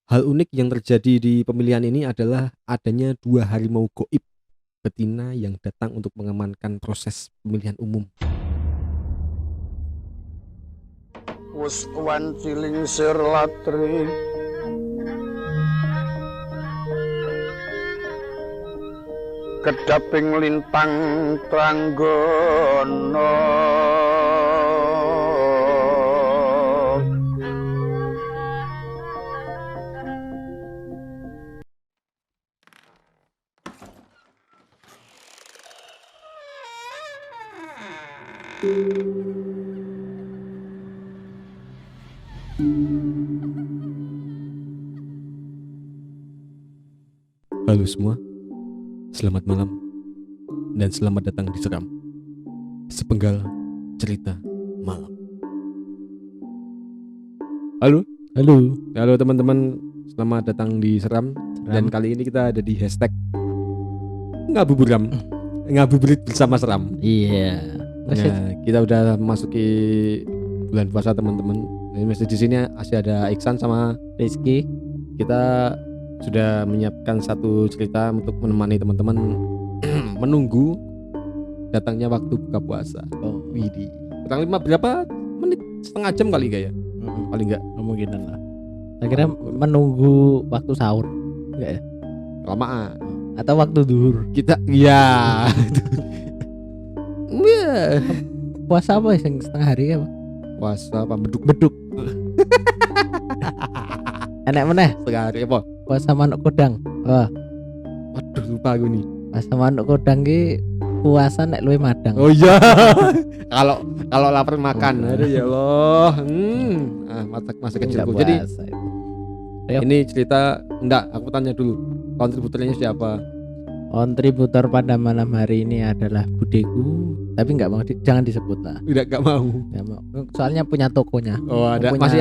Hal unik yang terjadi di pemilihan ini adalah adanya dua harimau goib betina yang datang untuk mengamankan proses pemilihan umum. Wus wanciling sir latri kedaping lintang tranggono Halo semua, selamat malam dan selamat datang di Seram, sepenggal cerita malam. Halo teman-teman, selamat datang di Seram. Dan kali ini kita ada di hashtag ngabuburit bersama Seram. Iya. Nah, kita udah masuki bulan puasa teman-teman. Ini masih di sini masih ada Iksan sama Rizky. Kita sudah menyiapkan satu cerita untuk menemani teman-teman menunggu datangnya waktu buka puasa. Oh, Widih. Kurang berapa menit? Setengah jam kali enggak ya? Paling enggak. kemungkinan lah. Saya kira menunggu waktu sahur, enggak ya? Kelamaan. Atau waktu duhur. Kita ya. Iya. Puasa apa yang setengah hari apa? Puasa apa beduk. Enak meneh Setengah hari apa? puasa manuk kodang. Wah, Waduh, lupa gue nih. puasa manuk kodang ki puasa nek luwe madang. Oh iya. Kalau lapar makan. Aduh ya Allah. Masa kecilku. Enggak Jadi puasa itu. Ayo. ini cerita enggak, aku tanya dulu. Kontributornya siapa? Kontributor pada malam hari ini adalah budeku, tapi enggak mau jangan disebut lah. Enggak mau. Enggak mau. Soalnya punya tokonya. Oh, ada Punya- masih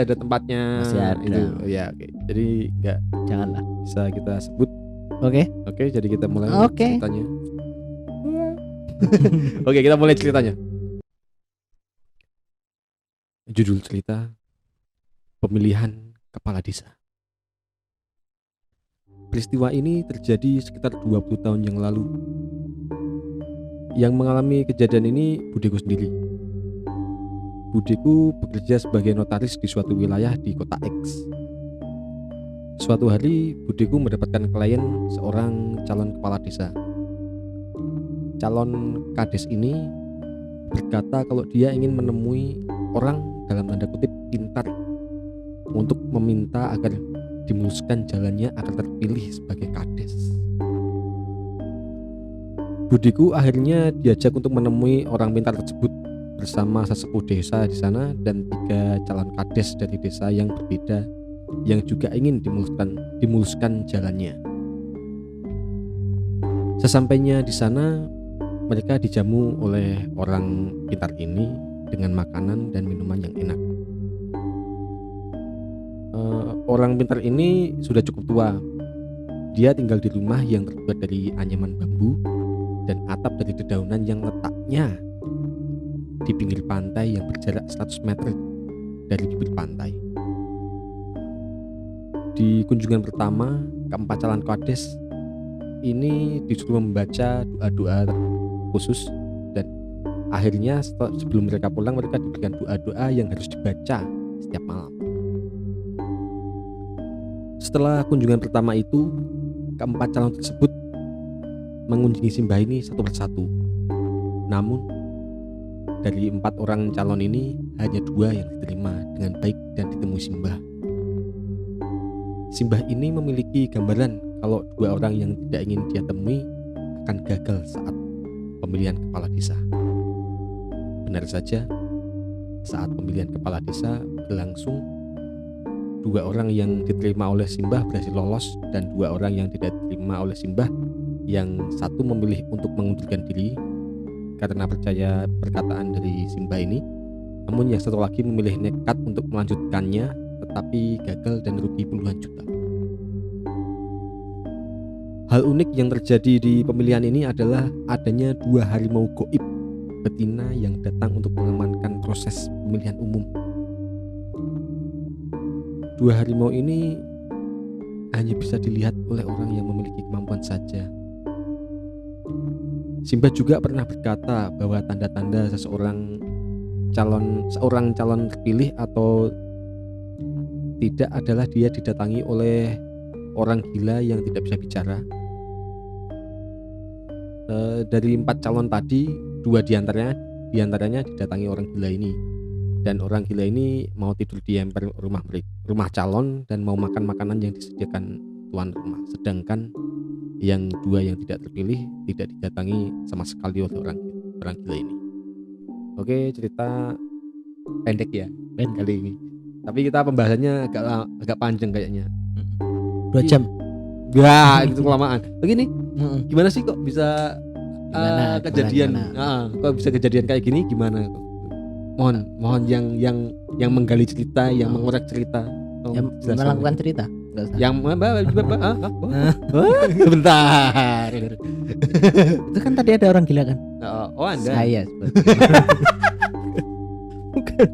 ada tempatnya. Masih ada. Itu. Ya, oke. Jadi enggak Janganlah. bisa kita sebut. Oke. Oke, jadi kita mulai Oke. ceritanya. Oke, kita mulai ceritanya. Judul cerita: Pemilihan Kepala Desa. Peristiwa ini terjadi sekitar 20 tahun yang lalu. Yang mengalami kejadian ini budeku sendiri. Budeku bekerja sebagai notaris di suatu wilayah di kota X. Suatu hari, budeku mendapatkan klien seorang calon kepala desa. Calon kades ini berkata kalau dia ingin menemui orang dalam tanda kutip pintar untuk meminta agar dimuluskan jalannya agar terpilih sebagai kades. Budiku akhirnya diajak untuk menemui orang pintar tersebut bersama sesepuh desa di sana dan 3 calon kades dari desa yang berbeda yang juga ingin dimuluskan jalannya. Sesampainya di sana, mereka dijamu oleh orang pintar ini dengan makanan dan minuman yang enak. Orang pintar ini sudah cukup tua. Dia tinggal di rumah yang terbuat dari anyaman bambu dan atap dari dedaunan yang letaknya di pinggir pantai yang berjarak 100 meter dari bibir pantai. Di kunjungan pertama, keempat calon kades ini disuruh membaca doa-doa khusus dan akhirnya sebelum mereka pulang mereka diberikan doa-doa yang harus dibaca setiap malam. Setelah kunjungan pertama itu, keempat calon tersebut mengunjungi simbah ini satu persatu. Namun, dari 4 orang calon ini, hanya 2 yang diterima dengan baik dan ditemui simbah. Simbah ini memiliki gambaran kalau 2 orang yang tidak ingin dia temui akan gagal saat pemilihan kepala desa. Benar saja, saat pemilihan kepala desa berlangsung, 2 orang yang diterima oleh simbah berhasil lolos dan 2 orang yang tidak diterima oleh simbah, yang satu memilih untuk mengundurkan diri karena percaya perkataan dari simbah ini, namun yang satu lagi memilih nekat untuk melanjutkannya tetapi gagal dan rugi puluhan juta. Hal unik yang terjadi di pemilihan ini adalah adanya 2 harimau goib betina yang datang untuk mengamankan proses pemilihan umum. dua harimau ini hanya bisa dilihat oleh orang yang memiliki kemampuan saja. Simba juga pernah berkata bahwa tanda-tanda seorang calon terpilih atau tidak adalah dia didatangi oleh orang gila yang tidak bisa bicara. Dari 4 calon tadi, 2 diantaranya didatangi orang gila ini, dan orang gila ini mau tidur di emper rumah calon dan mau makan makanan yang disediakan tuan rumah. Sedangkan yang 2 yang tidak terpilih tidak didatangi sama sekali oleh orang gila ini. Oke, cerita pendek ya kali ini. Tapi kita pembahasannya agak panjang kayaknya. 2 jam. Ya, itu kelamaan. Begini, gimana sih kok bisa kejadian? Kok bisa kejadian kayak gini? Gimana? Mohon yang menggali cerita, yang mengorek cerita, yang melakukan cerita. Yang bentar. Itu kan tadi ada orang gila kan? Oh, Anda. Saya bukan.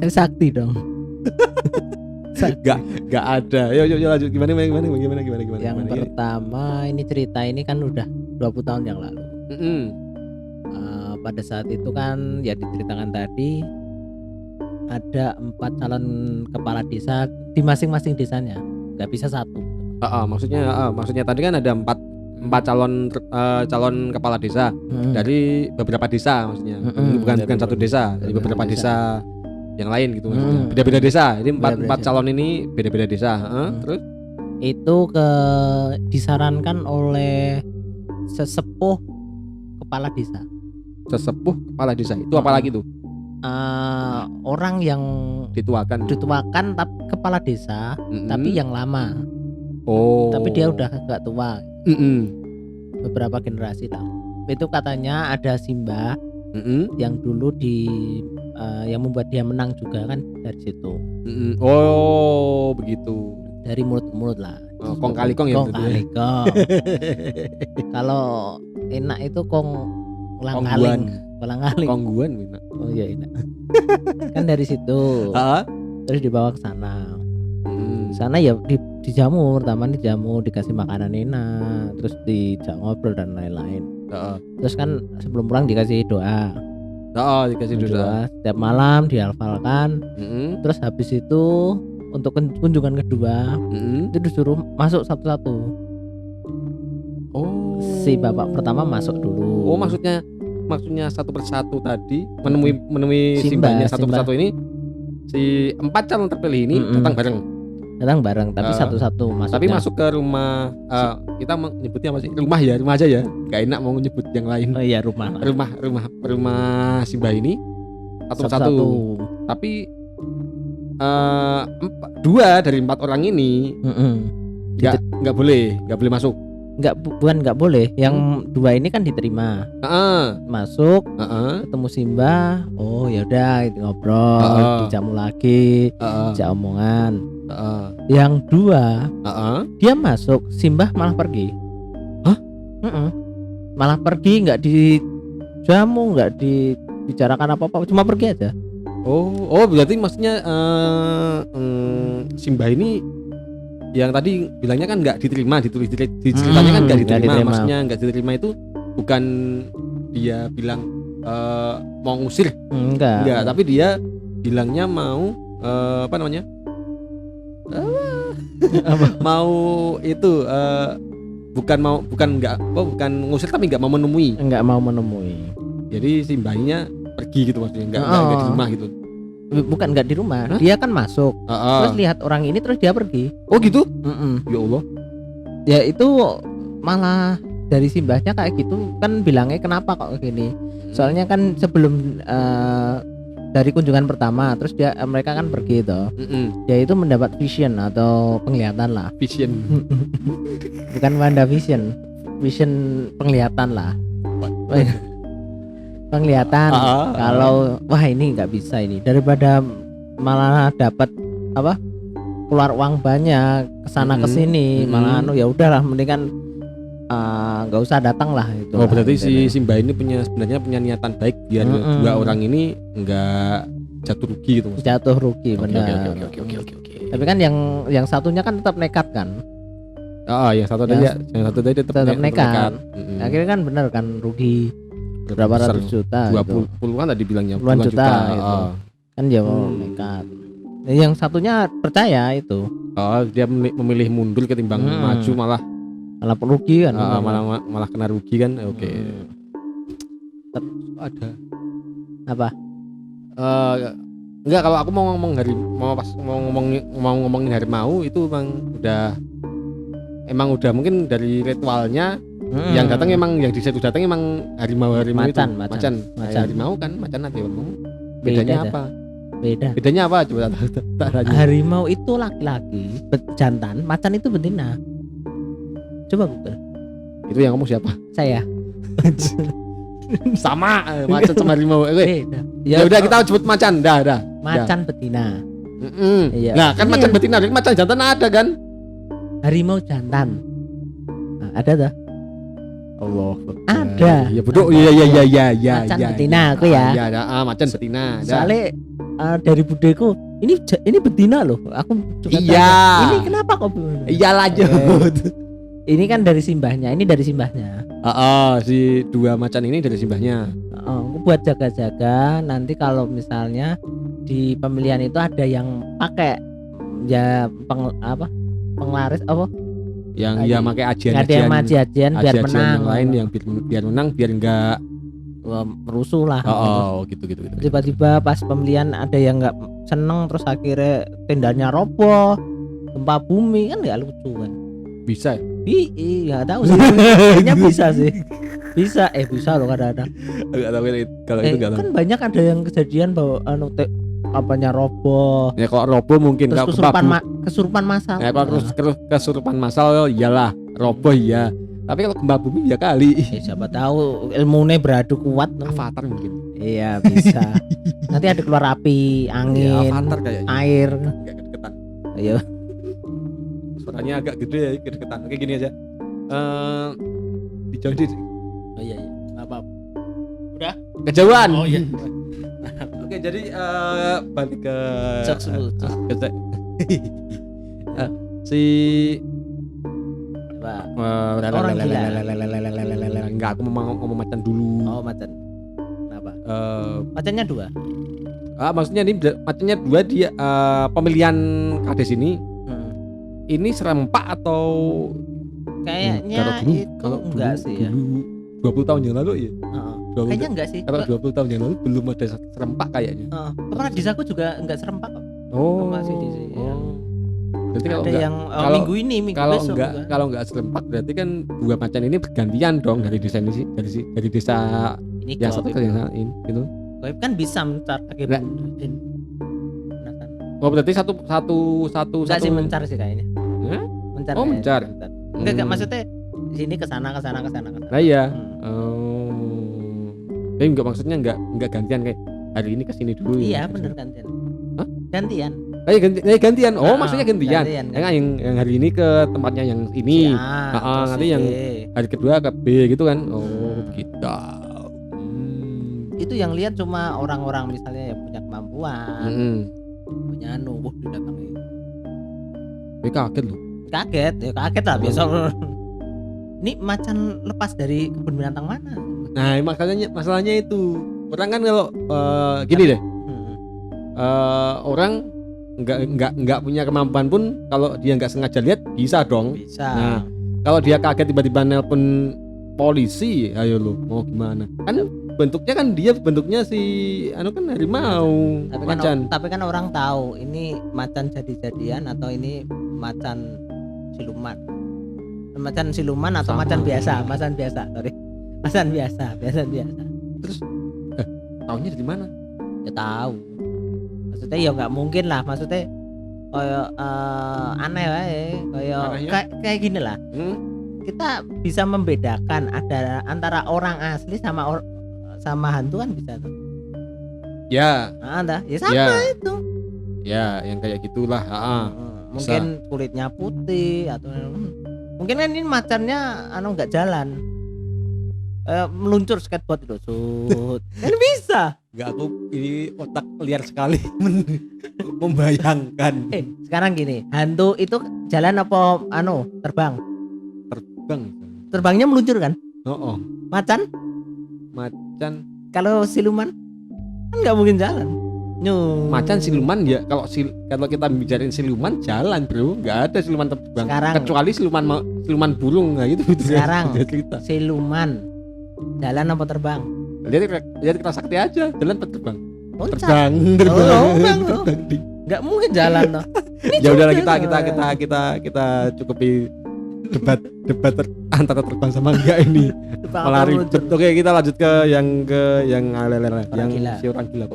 Saya sakti dong. Gak ada. Yuk lanjut. Gimana? Yang pertama, ini cerita ini kan udah 20 tahun yang lalu. Pada saat itu kan ya diceritakan tadi ada 4 calon kepala desa di masing-masing desanya, nggak bisa satu. Maksudnya tadi kan ada 4 calon kepala desa dari beberapa desa, maksudnya bukan satu desa, dari beberapa desa yang lain gitu, maksudnya beda-beda desa. Jadi 4 calon ini beda-beda desa. Terus itu disarankan oleh sesepuh kepala desa. Sesepuh kepala desa itu apa lagi tuh? Orang yang dituakan tapi kepala desa, tapi yang lama. Tapi dia udah agak tua. Beberapa generasi lah. Itu katanya ada Simba yang dulu yang membuat dia menang juga kan dari situ. Oh, begitu. Dari mulut lah. Kong kali kong ya. Kong kali kong. Kalau enak itu kong ulang-aling. Kongguan enak. Oh iya enak. Kan dari situ. Terus dibawa ke sana. Sana ya dijamu, pertama dijamu, dikasih makanan enak, terus dijak ngobrol dan lain-lain. Terus kan sebelum pulang dikasih doa. Dikasih doa. Setiap malam dihafalkan. Terus habis itu untuk kunjungan kedua itu disuruh masuk satu-satu. Si bapak pertama masuk dulu. Maksudnya satu persatu tadi menemui Simbanya satu persatu ini, si 4 calon terpilih ini datang bareng tapi satu-satu masuk. Tapi masuk ke rumah, kita menyebutnya masih rumah aja ya. Gak enak mau nyebut yang lain. Oh iya, rumah Simba ini satu-satu. Tapi 2 dari 4 orang ini nggak boleh masuk. Bukan nggak boleh, yang 2 ini kan diterima. Masuk, ketemu Simba. Oh ya udah, ngobrol, dijamu lagi, dijak omongan. Yang 2 dia masuk, Simba malah pergi. Malah pergi, nggak dijamu, nggak dibicarakan apa-apa, cuma pergi aja. Oh berarti maksudnya Simba ini yang tadi bilangnya kan nggak diterima, ditulis di ceritanya kan nggak diterima. Maksudnya nggak diterima itu bukan dia bilang mau ngusir, enggak, tapi dia bilangnya mau mau itu bukan ngusir tapi nggak mau menemui. Jadi Simbanya pergi gitu, maksudnya nggak di rumah gitu. Bukan nggak di rumah, dia kan masuk, terus lihat orang ini terus dia pergi. Oh gitu? Ya Allah. Ya itu malah dari Simbahnya kayak gitu kan, bilangnya kenapa kok gini. Soalnya kan sebelum dari kunjungan pertama, terus mereka kan pergi toh. Dia itu mendapat vision atau penglihatan lah. Vision. Bukan WandaVision, vision penglihatan lah. Penglihatan kalau wah ini nggak bisa, ini daripada malah dapat keluar uang banyak kesana kesini, malah ya udahlah mendingan nggak usah datang lah itu. Berarti si Simba ini sebenarnya punya niatan baik biar 2 orang ini nggak jatuh rugi gitu maksudnya. Jatuh rugi, Oke, benar. oke. Tapi kan yang satunya kan tetap nekat kan. Yang satu tadi tetap nekat. Akhirnya kan benar kan rugi berapa ratus juta. 20 kan tadi bilangnya puluhan juta gitu. Kan dia mau nekat. Yang satunya percaya itu. Dia memilih mundur ketimbang maju malah rugi kan. Malah kena rugi kan. Oke. Ada apa? Enggak, kalau aku mau ngomongin harimau itu emang udah mungkin dari ritualnya yang datang emang yang di situ datang emang harimau macan. Harimau kan macan nanti bedanya apa? Bedanya apa coba tak tanya. Harimau itu laki-laki jantan, macan itu betina. Coba Google. Itu yang ngomong siapa? Saya. Sama macan sama harimau. Beda. Ya udah kita sebut macan, dah. Macan betina. Iya. Nah, kan macan betina, macan jantan ada kan? Harimau jantan. Nah, ada dah. Allah. Ada. Ya bodoh. Iya. Macan betina aku ya. Iya, macan betina. Soalnya dari budeku ini betina loh. Aku juga iya. Tanya, ini kenapa kok? Iya lanjut. Ini kan dari simbahnya. Ini dari simbahnya. Si dua macan ini dari simbahnya. Buat jaga-jaga nanti kalau misalnya di pemilihan itu ada yang pakai ya penglaris apa? Yang dia pakai ajian. Ada yang ajian biar menang. Yang lain yang biar menang biar enggak merusuh lah. Gitu. Tiba-tiba pas pemilihan ada yang enggak seneng terus akhirnya tendanya roboh, gempa bumi, kan enggak lucu kan. Bisa ya? Iya, enggak tahu sih. Kayaknya bisa sih. Bisa loh kadang-kadang. Enggak tahu kalau itu enggak tahu. Kan banyak ada yang kejadian bahwa apanya roboh. Ya kalau roboh mungkin kalau kesurupan masal. Ya kalau kesurupan masal iyalah, roboh iya. Tapi kalau gempa bumi ya kali. Siapa tahu ilmunya beradu kuat. Avatar mungkin. Iya bisa. Nanti ada keluar api, angin, Avatar kayaknya. air. Enggak kedeketan. Iya. Suaranya agak gede ya, kedeketan. Kayak gini aja. Dijauhin. Iya. Apa? Udah? Kejauhan. Oh iya. Oke, jadi balik ke si orang gila. Enggak, aku mau ngomong macan dulu. Oh, macan. Kenapa? Macannya 2. Maksudnya ini macannya 2 dia pemilihan kades ini. Ini serempak atau kayaknya itu enggak sih ya. 20 tahun yang lalu ya. Kayaknya enggak sih. Kalau 20 tahun yang lalu belum ada serempak kayaknya. Kepala desaku juga enggak serempak kok. Masih di sini. Berarti kalau ada yang minggu besok kalau enggak serempak berarti kan 2 macan ini bergantian dong dari desa ini dari desa ini yang satu ke yang lain gitu. Goib kan bisa mencar pakai berarti satu enggak sih mencar sih kayaknya. Mencar. Mencar. Enggak maksudnya sini ke sana. Nah iya. Tapi enggak maksudnya enggak gantian kayak hari ini ke sini dulu. Iya, benar gantian. Hah? Gantian. Gantian. Maksudnya gantian. Yang hari ini ke tempatnya yang ini. Nanti yang hari kedua ke B gitu kan. Gitu. Itu yang lihat cuma orang-orang misalnya yang punya kemampuan. Punya didatangi. Kaget loh. Kaget lah biasa. Ini macan lepas dari kebun binatang mana? Nah, masalahnya itu. Orang kan kalau gini deh. Orang nggak punya kemampuan pun kalau dia nggak sengaja lihat bisa dong. Bisa. Nah, kalau dia kaget tiba-tiba nelpon polisi, ayo lo mau gimana? Kan bentuknya si kan harimau. Tapi kan orang tahu ini macan jadi-jadian atau ini macan siluman. Macan siluman atau macan biasa. Sorry. Macan biasa. Terus taunya dari mana? Ya tahu. Maksudnya ya nggak mungkin lah. Maksudnya kayak aneh kayak gini lah. Kita bisa membedakan antara orang asli sama hantu kan bisa tuh. Ya. Ya sama itu. Ya, yang kayak gitulah. Mungkin kulitnya putih atau mungkin kan ini macannya nggak jalan. Meluncur skateboard itu kan bisa. Enggak, aku ini otak liar sekali membayangkan. Sekarang gini, hantu itu jalan apa terbang? Terbang. Terbangnya meluncur kan? Oh. Macan? Kalau siluman kan nggak mungkin jalan. Macan siluman ya, kalau kita bicarain siluman jalan bro, nggak ada siluman terbang. Sekarang, kecuali siluman burung nah itu. Sekarang siluman jalan apa terbang? Lihat sakti aja, jalan apa terbang? Terbang. Nggak mungkin jalan loh. Ya udahlah kita cukupi debat antara terbang sama enggak ini. Malah ribet. Oke, kita lanjut ke yang si orang gila.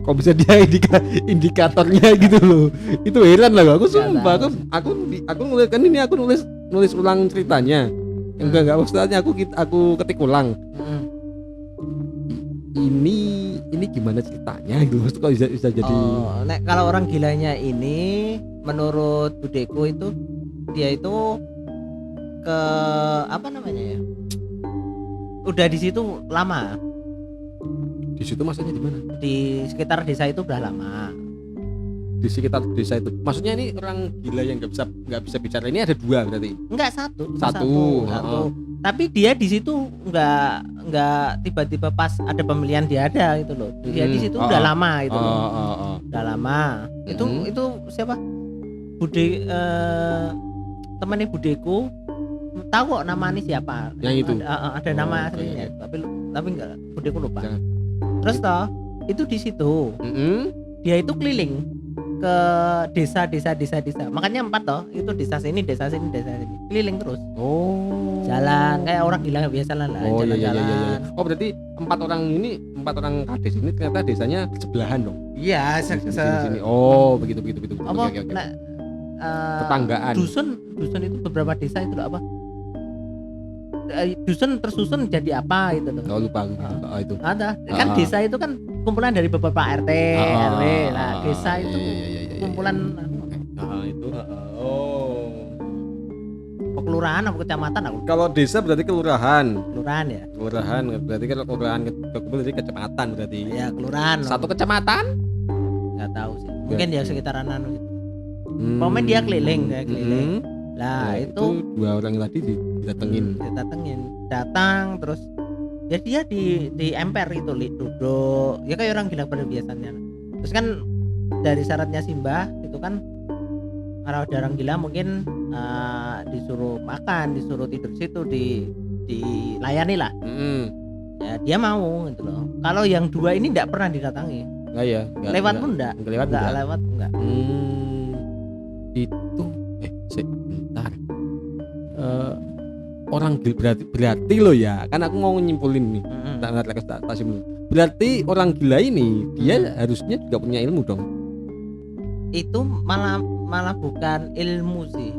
Kok bisa dia indikatornya gitu loh. Itu heran lah aku sumpah. Aku nulis ulang ceritanya. Enggak maksudnya aku ketik ulang. Ini gimana ceritanya gitu, maksud kok bisa jadi kalau orang gilanya ini menurut budeku itu dia itu ke apa namanya ya, udah di situ lama. Di situ maksudnya di mana? Di sekitar desa itu udah lama. Di sekitar desa itu maksudnya ini orang gila yang nggak bisa bicara ini ada 2 berarti? Enggak, satu. Tapi dia di situ nggak tiba-tiba pas ada pemilihan dia ada gitu loh. Dia di situ udah lama itu loh. Udah lama. Itu siapa? Temannya budeku tahu kok namanya siapa. Yang itu. Ada nama aslinya. Tapi enggak, budeku lupa. Terus toh itu di situ. Dia itu keliling ke desa. Makanya 4 toh, itu desa sini, keliling terus. Jalan kayak orang gila biasa lah. Jalan. Oh, berarti 4 orang kades ini ternyata desanya sebelahan dong. Iya, sini. Oh, begitu. Apa? Oke. Tetanggaan. Dusun itu beberapa desa itu apa? Dusun tersusun jadi apa itu loh. Oh, lupa gitu. Itu. Ada. Kan desa itu kan kumpulan dari beberapa RT, RW. Nah, desa itu kumpulan itu. Kelurahan apa kecamatan aku? Kalau desa berarti kelurahan. Kelurahan ya. Kelurahan berarti kalau kelurahan berarti kecamatan berarti. Ya, kelurahan. Satu kecamatan? Enggak tahu sih. Mungkin ya sekitaran gitu. Pokoknya dia keliling. Lah itu 2 orang tadi didatengin. Datang terus ya dia di emper itu duduk. Ya kayak orang gila pada biasanya. Terus kan dari syaratnya Simbah itu kan kalau ada orang gila mungkin disuruh makan, disuruh tidur situ, dilayani lah. Ya dia mau gitu loh. Kalau yang 2 ini enggak pernah didatangi. Lewat pun enggak. Itu sebentar. Orang gila berarti lo ya. Kan aku mau nyimpulin nih. Berarti orang gila ini dia harusnya juga punya ilmu dong. Itu malah bukan ilmu sih.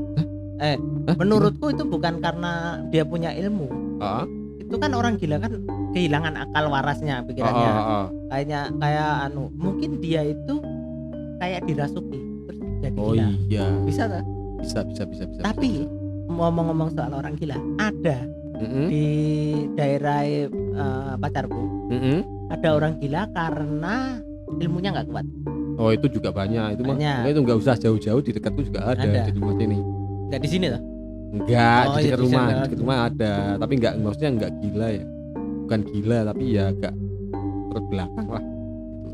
Menurutku itu bukan karena dia punya ilmu. Itu kan orang gila kan kehilangan akal warasnya pikirannya. Kayak mungkin dia itu kayak dirasuki terus jadi gila. Iya. Bisa tak? Bisa. Tapi ngomong-ngomong soal orang gila, ada di daerah pacarku. Ada orang gila karena ilmunya nggak kuat. Oh, itu juga banyak. Itu nggak usah jauh-jauh, di dekatku juga ada. Di rumah sini. Nggak di sini toh? Enggak, di dekat rumah ada. Tapi maksudnya nggak gila ya. Bukan gila tapi ya agak terbelakang lah.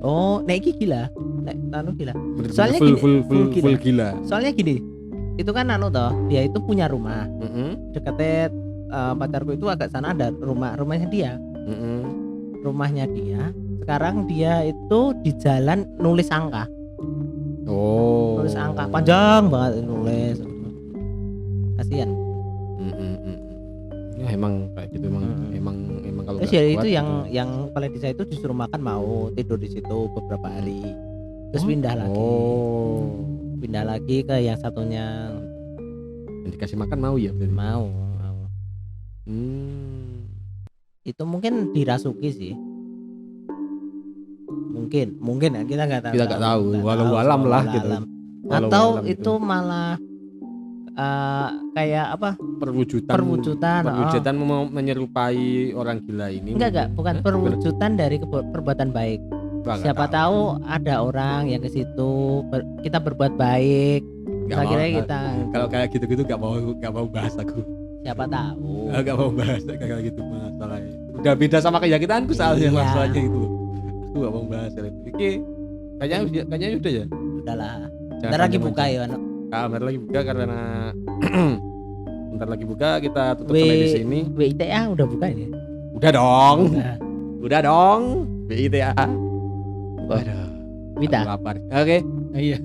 Oh, nek iki gila. Nek gila. Soalnya full gila. Soalnya gini. Itu kan toh, dia itu punya rumah. Dekatnya pacarku itu agak sana ada rumahnya dia. Rumahnya dia. Sekarang dia itu di jalan nulis angka. Nulis angka panjang banget nulis. Kasihan. Ya emang kayak gitu emang kalau terus ya itu yang kepala desa itu disuruh makan mau, tidur di situ beberapa hari. Terus pindah lagi. Pindah lagi ke yang satunya. Yang dikasih makan mau ya? Mau. Itu mungkin dirasuki sih. Mungkin ya, kita nggak tahu. Walau alam lah gitu. Atau itu malah kayak apa? Perwujudan menyerupai orang gila ini. Enggak, bukan perwujudan dari perbuatan baik. Siapa tahu ada orang yang ke situ kita berbuat baik. Kira-kira kita kalau kayak gitu-gitu gak mau bahas aku. Siapa tahu. Gak mau bahas kayak gitu masalahnya. Udah beda sama keyakinanku soalnya masalahnya itu. Aku gak mau bahas itu. Kayaknya udah ya. Udahlah. Bentar lagi buka ya, anak. Bentar lagi buka karena bentar lagi buka kita tutup sampai di sini. WITA udah buka ini? Udah dong. Udah dong. WITA. Waduh. Wita. Aku lapar. Oke. Iya.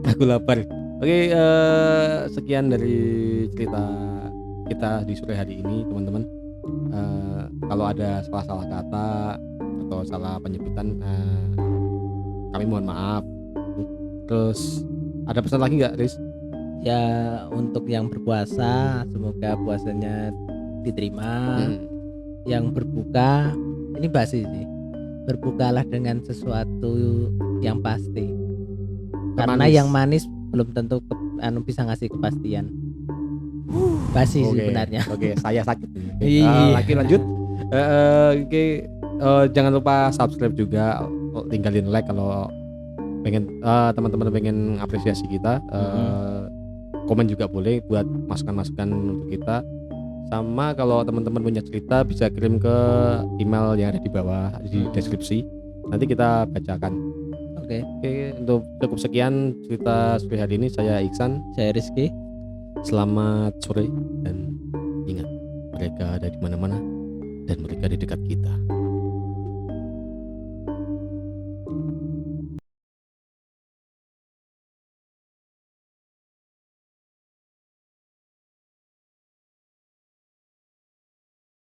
Aku lapar. Oke, sekian dari cerita kita di sore hari ini, teman-teman. Kalau ada salah kata atau salah penyebutan, kami mohon maaf. Terus ada pesan lagi nggak, Riz? Ya, untuk yang berpuasa semoga puasanya diterima. Yang berbuka ini basi sih. Berbukalah dengan sesuatu yang pasti. Karena yang manis belum tentu bisa ngasih kepastian. Basi sih sebenarnya. Oke, saya sakit. Lagi lanjut. Jangan lupa subscribe juga, tinggalin like kalau pengen teman-teman pengen apresiasi kita. Komen juga boleh buat masukan-masukan untuk kita. Sama kalau teman-teman punya cerita bisa kirim ke email yang ada di bawah di deskripsi. Nanti kita bacakan. Oke, untuk cukup sekian cerita sore hari ini. Saya Iksan, saya Rizky. Selamat sore dan ingat, mereka ada di mana-mana dan mereka di dekat kita.